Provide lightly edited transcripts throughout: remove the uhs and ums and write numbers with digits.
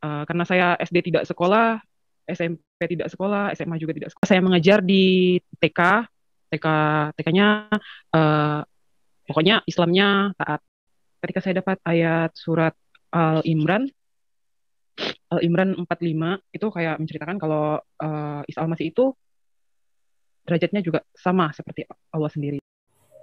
Karena saya SD tidak sekolah, SMP tidak sekolah, SMA juga tidak sekolah. Saya mengajar di TK, TK, TK-nya eh, pokoknya Islamnya taat. Ketika saya dapat ayat surat Al-Imran, Al-Imran 45 itu kayak menceritakan kalau Isa Al-Masih itu derajatnya juga sama seperti Allah sendiri.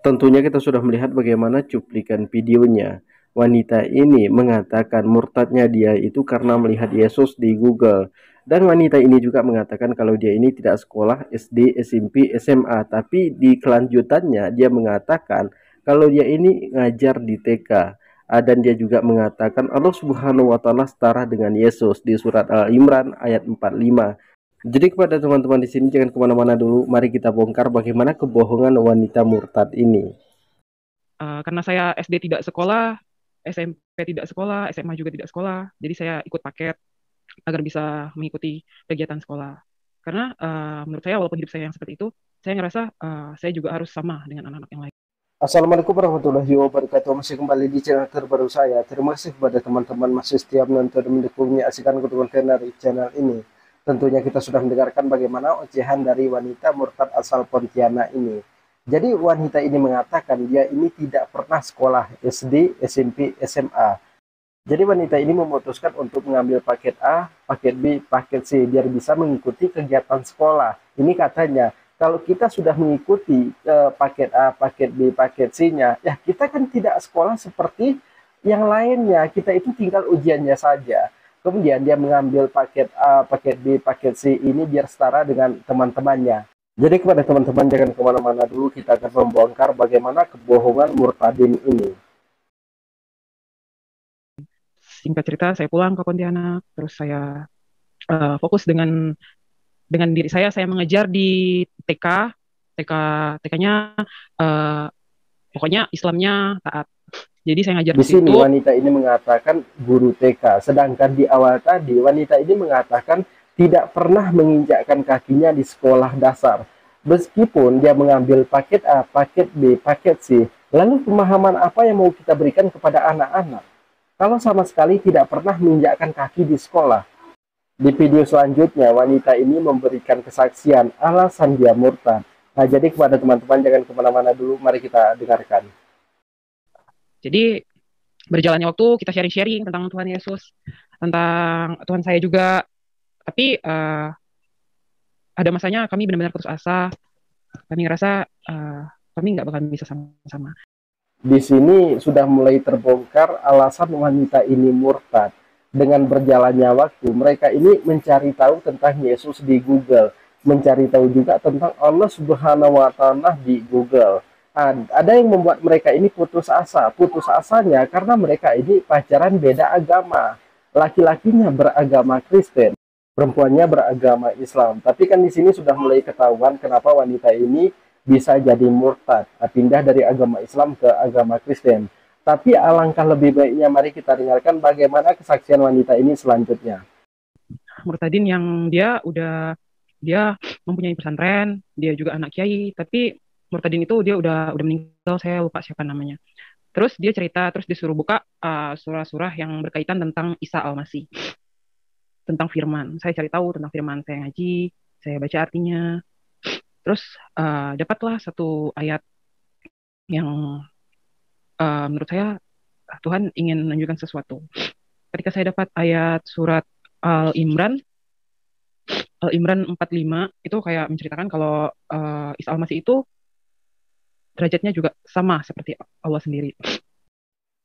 Tentunya kita sudah melihat bagaimana cuplikan videonya. Wanita ini mengatakan murtadnya dia itu karena melihat Yesus di Google. Dan wanita ini juga mengatakan kalau dia ini tidak sekolah SD, SMP, SMA. Tapi di kelanjutannya dia mengatakan kalau dia ini ngajar di TK. Dan dia juga mengatakan Allah Subhanahu wa Ta'ala setara dengan Yesus di surat Al-Imran ayat 45. Jadi kepada teman-teman di sini jangan kemana-mana dulu. Mari kita bongkar bagaimana kebohongan wanita murtad ini. Karena saya SD tidak sekolah, SMP tidak sekolah, SMA juga tidak sekolah, jadi saya ikut paket agar bisa mengikuti kegiatan sekolah. Karena menurut saya walaupun hidup saya yang seperti itu, saya ngerasa saya juga harus sama dengan anak-anak yang lain. Assalamualaikum warahmatullahi wabarakatuh. Masih kembali di channel terbaru saya. Terima kasih kepada teman-teman masih setia menonton dan mendukungnya asikan konten dari channel ini. Tentunya kita sudah mendengarkan bagaimana ocehan dari wanita murtad asal Pontianak ini. Jadi wanita ini mengatakan dia ini tidak pernah sekolah SD, SMP, SMA. Jadi wanita ini memutuskan untuk mengambil paket A, paket B, paket C biar bisa mengikuti kegiatan sekolah. Ini katanya, kalau kita sudah mengikuti paket A, paket B, paket C-nya, ya kita kan tidak sekolah seperti yang lainnya. Kita itu tinggal ujiannya saja. Kemudian dia mengambil paket A, paket B, paket C ini biar setara dengan teman-temannya. Jadi kepada teman-teman jangan kemana-mana dulu, kita akan membongkar bagaimana kebohongan murtadin ini. Singkat cerita, saya pulang ke Pontianak, terus saya fokus dengan diri saya mengajar di TK, TK-nya pokoknya Islamnya taat. Jadi saya ngajar Di di sini situ. wanita ini mengatakan guru TK, sedangkan di awal tadi wanita ini mengatakan tidak pernah menginjakkan kakinya di sekolah dasar. Meskipun dia mengambil paket A, paket B, paket C, lalu pemahaman apa yang mau kita berikan kepada anak-anak? Kalau sama sekali tidak pernah menginjakkan kaki di sekolah. Di video selanjutnya, wanita ini memberikan kesaksian alasan dia murtad. Nah, jadi kepada teman-teman jangan kemana-mana dulu, mari kita dengarkan. Jadi berjalannya waktu kita sharing-sharing tentang Tuhan Yesus, tentang Tuhan saya juga. Tapi ada masanya kami benar-benar putus asa. Kami ngerasa kami nggak bakal bisa sama-sama. Di sini sudah mulai terbongkar alasan wanita ini murtad. Dengan berjalannya waktu, mereka ini mencari tahu tentang Yesus di Google, mencari tahu juga tentang Allah Subhanahu wa Ta'ala di Google. Ada yang membuat mereka ini putus asa. Putus asanya karena mereka ini pacaran beda agama. Laki-lakinya beragama Kristen, perempuannya beragama Islam. Tapi kan di sini sudah mulai ketahuan kenapa wanita ini bisa jadi murtad, pindah dari agama Islam ke agama Kristen. Tapi alangkah lebih baiknya mari kita dengarkan bagaimana kesaksian wanita ini selanjutnya. Murtadin yang dia mempunyai pesantren, dia juga anak kiai, tapi Murtadin itu dia udah meninggal, saya lupa siapa namanya. Terus dia cerita, terus disuruh buka surah-surah yang berkaitan tentang Isa Al-Masih, tentang firman. Saya cari tahu tentang firman, saya ngaji, saya baca artinya. Terus dapatlah satu ayat yang menurut saya Tuhan ingin menunjukkan sesuatu. Ketika saya dapat ayat surat Al-Imran 45 itu kayak menceritakan kalau Isa Al-Masih itu derajatnya juga sama seperti Allah sendiri.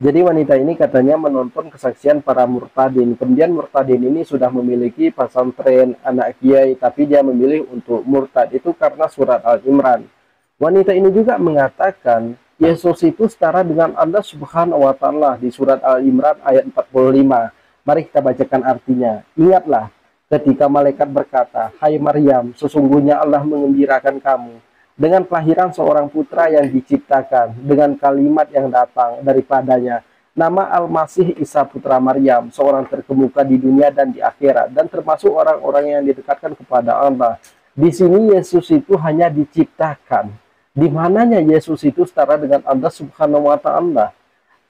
Jadi wanita ini katanya menonton kesaksian para murtadin. Kemudian murtadin ini sudah memiliki pesantren, anak kiai, tapi dia memilih untuk murtad itu karena surat Al-Imran. Wanita ini juga mengatakan Yesus itu setara dengan Allah Subhanahu wa Ta'ala di surat Al-Imran ayat 45. Mari kita bacakan artinya. Ingatlah ketika malaikat berkata, "Hai Maryam, sesungguhnya Allah mengembirakan kamu dengan kelahiran seorang putra yang diciptakan dengan kalimat yang datang daripadanya. Nama Al-Masih Isa putra Maryam, seorang terkemuka di dunia dan di akhirat, dan termasuk orang-orang yang didekatkan kepada Allah." Di sini Yesus itu hanya diciptakan. Di mananya Yesus itu setara dengan Allah Subhanahu wa Ta'ala.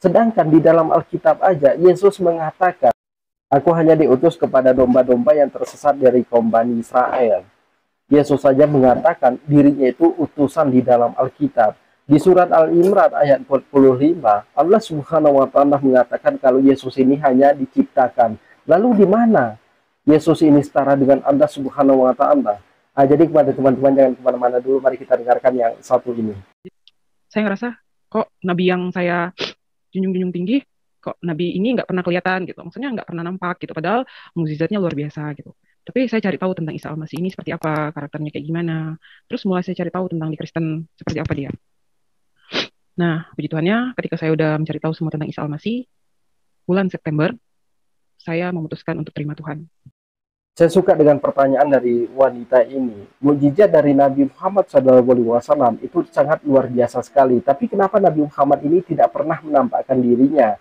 Sedangkan di dalam Alkitab aja Yesus mengatakan Aku hanya diutus kepada domba-domba yang tersesat dari kaum Bani Israel. Yesus saja mengatakan dirinya itu utusan di dalam Alkitab. Di surat Al-Imran ayat 45, Allah Subhanahu wa taala mengatakan kalau Yesus ini hanya diciptakan. Lalu di mana Yesus ini setara dengan Allah Subhanahu wa taala? Jadi kepada teman-teman jangan kemana-mana dulu, mari kita dengarkan yang satu ini. Saya ngerasa kok nabi yang saya junjung-junjung tinggi, kok nabi ini nggak pernah kelihatan gitu. Maksudnya nggak pernah nampak gitu. Padahal mukjizatnya luar biasa gitu. Tapi saya cari tahu tentang Isa Al-Masih ini seperti apa, karakternya kayak gimana. Terus mulai saya cari tahu tentang di Kristen seperti apa dia. Nah, puji Tuhannya, ketika saya udah mencari tahu semua tentang Isa Al-Masih, bulan September, saya memutuskan untuk terima Tuhan. Saya suka dengan pertanyaan dari wanita ini. Mukjizat dari Nabi Muhammad SAW itu sangat luar biasa sekali. Tapi kenapa Nabi Muhammad ini tidak pernah menampakkan dirinya?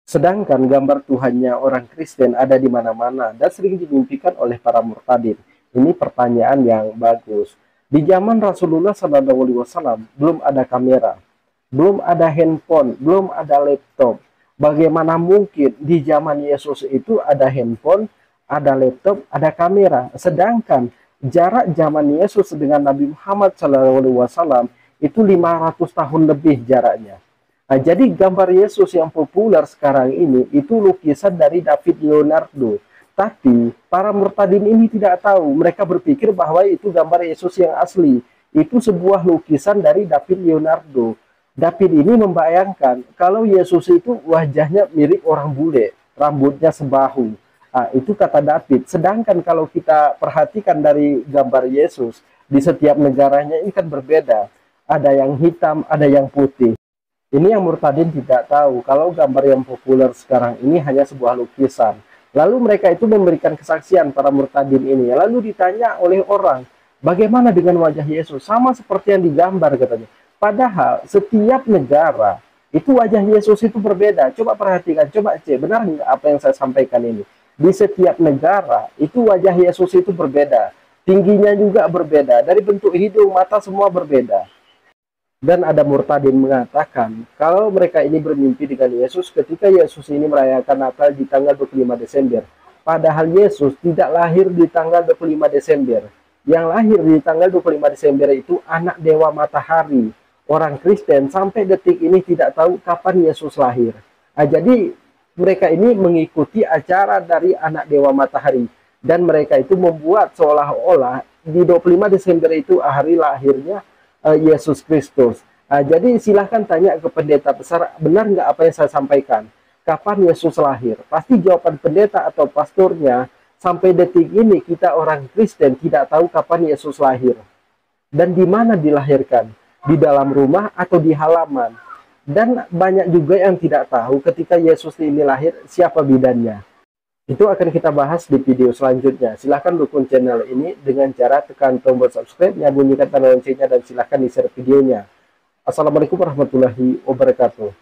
Sedangkan gambar Tuhannya orang Kristen ada di mana-mana dan sering dimimpikan oleh para murtadin. Ini pertanyaan yang bagus. Di zaman Rasulullah SAW belum ada kamera, belum ada handphone, belum ada laptop. Bagaimana mungkin di zaman Yesus itu ada handphone, ada laptop, ada kamera? Sedangkan jarak zaman Yesus dengan Nabi Muhammad SAW itu 500 tahun lebih jaraknya. Nah, jadi gambar Yesus yang populer sekarang ini itu lukisan dari David Leonardo. Tapi para murtadin ini tidak tahu. Mereka berpikir bahwa itu gambar Yesus yang asli. Itu sebuah lukisan dari David Leonardo. David ini membayangkan kalau Yesus itu wajahnya mirip orang bule, rambutnya sebahu. Nah, itu kata David. Sedangkan kalau kita perhatikan dari gambar Yesus, di setiap negaranya ini kan berbeda. Ada yang hitam, ada yang putih. Ini yang murtadin tidak tahu kalau gambar yang populer sekarang ini hanya sebuah lukisan. Lalu mereka itu memberikan kesaksian para murtadin ini. Lalu ditanya oleh orang, bagaimana dengan wajah Yesus? Sama seperti yang digambar katanya. Padahal setiap negara itu wajah Yesus itu berbeda. Coba perhatikan, coba cek, benar nggak apa yang saya sampaikan ini? Di setiap negara itu wajah Yesus itu berbeda. Tingginya juga berbeda. Dari bentuk hidung, mata semua berbeda. Dan ada murtadin mengatakan, kalau mereka ini bermimpi dengan Yesus ketika Yesus ini merayakan Natal di tanggal 25 Desember. Padahal Yesus tidak lahir di tanggal 25 Desember. Yang lahir di tanggal 25 Desember itu anak dewa matahari. Orang Kristen sampai detik ini tidak tahu kapan Yesus lahir. Jadi mereka ini mengikuti acara dari anak dewa matahari. Dan mereka itu membuat seolah-olah di 25 Desember itu hari lahirnya Yesus Kristus. Jadi silahkan tanya ke pendeta besar, benar nggak apa yang saya sampaikan? Kapan Yesus lahir? Pasti jawaban pendeta atau pastornya, sampai detik ini kita orang Kristen tidak tahu kapan Yesus lahir. Dan di mana dilahirkan? Di dalam rumah atau di halaman? Dan banyak juga yang tidak tahu ketika Yesus ini lahir, siapa bidannya. Itu akan kita bahas di video selanjutnya. Silahkan dukung channel ini dengan cara tekan tombol subscribe, bunyikan tanda loncengnya, dan silahkan di-share videonya. Assalamualaikum warahmatullahi wabarakatuh.